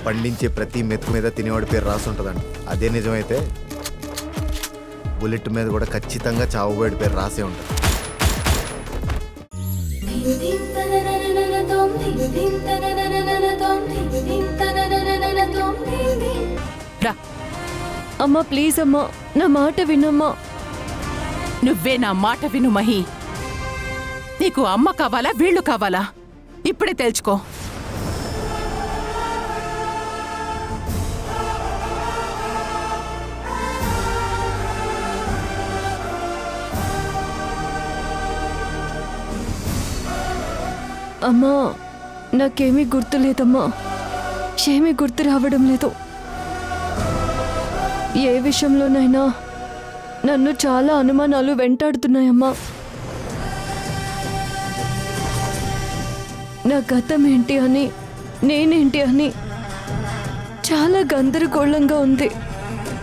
పండించే ప్రతి మెతుకు మీద తినేవాడి పేరు రాసి ఉంటుందండి. అదే నిజమైతే బుల్లెట్ మీద కూడా ఖచ్చితంగా చావుబోయేడి పేరు రాసే ఉంటుంది. అమ్మా ప్లీజ్ అమ్మా, నా మాట వినమ్మా. నువ్వే నా మాట విను మహి. నీకు అమ్మ కావాలా వీళ్ళు కావాలా ఇప్పుడే తెలుసుకో. అమ్మా నాకేమీ గుర్తులేదమ్మా, ఏమీ గుర్తు రావడం లేదు. ఏ విషయంలోనైనా నన్ను చాలా అనుమానాలు వెంటాడుతున్నాయమ్మా. నా గతం ఏంటి అని, నేనేంటి అని చాలా గందరగోళంగా ఉంది.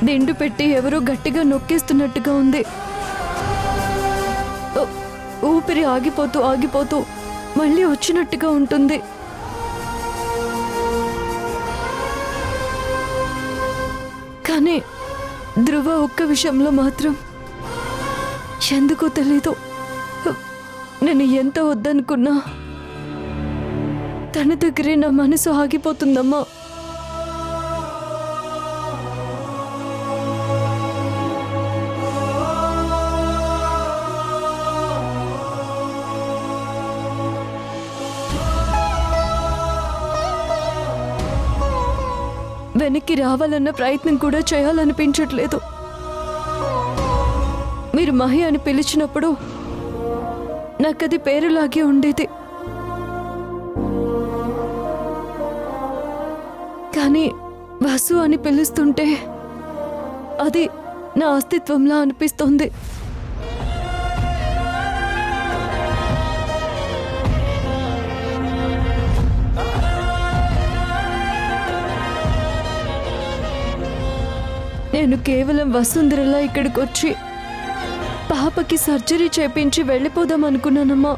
దిండు పెట్టి ఎవరో గట్టిగా నొక్కేస్తున్నట్టుగా ఉంది. ఊపిరి ఆగిపోతూ ఆగిపోతూ మళ్ళీ వచ్చినట్టుగా ఉంటుంది. కానీ ధ్రువ ఒక్క విషయంలో మాత్రం ఎందుకో తెలీదు, నేను ఎంత వద్దనుకున్నా తన దగ్గరే నా మనసు ఆగిపోతుందమ్మా. వెనక్కి రావాలన్న ప్రయత్నం కూడా చేయాలనిపించట్లేదు. మీరు మహి అని పిలిచినప్పుడు నాకది పేరులాగే ఉండేది. కానీ వసు అని పిలుస్తుంటే అది నా అస్తిత్వంలా అనిపిస్తోంది. నేను కేవలం వసుంధరలా ఇక్కడికి వచ్చి పాపకి సర్జరీ చేపించి వెళ్ళిపోదాం అనుకున్నానమ్మా.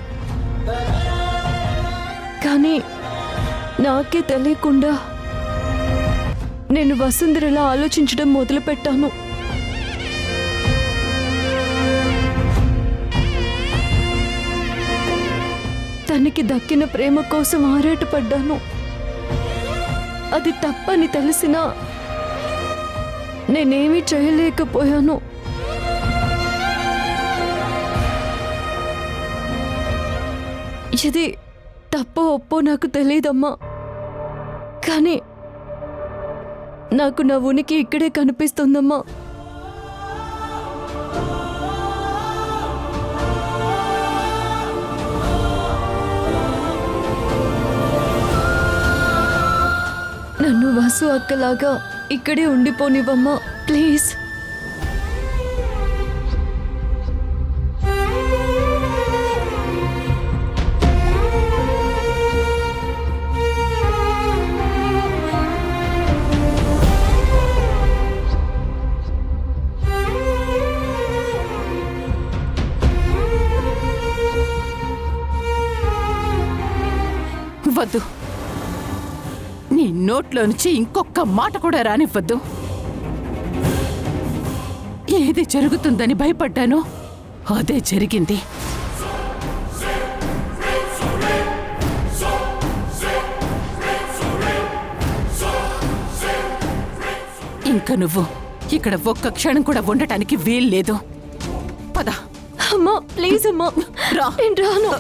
కానీ నాకే తెలియకుండా నేను వసుంధరలా ఆలోచించడం మొదలుపెట్టాను. తనకి దక్కిన ప్రేమ కోసం ఆరాటపడ్డాను. అది తప్పని తెలిసినా నేనేమీ చేయలేకపోయాను. ఇది తప్పో ఒప్పో నాకు తెలియదమ్మా. కానీ నాకు నా ఉనికి ఇక్కడే కనిపిస్తుందమ్మా. నన్ను వసు అక్కలాగా ఇక్కడే ఉండిపోనివమ్మా ప్లీజ్. వద్దు, నీ నోట్లో నుంచి ఇంకొక మాట కూడా రానివ్వద్దు. ఏది జరుగుతుందని భయపడ్డానో అదే జరిగింది. ఇంకా నువ్వు ఇక్కడ ఒక్క క్షణం కూడా ఉండటానికి వీల్లేదు. పద. అమ్మా ప్లీజ్ అమ్మా, రా. నేను రాను.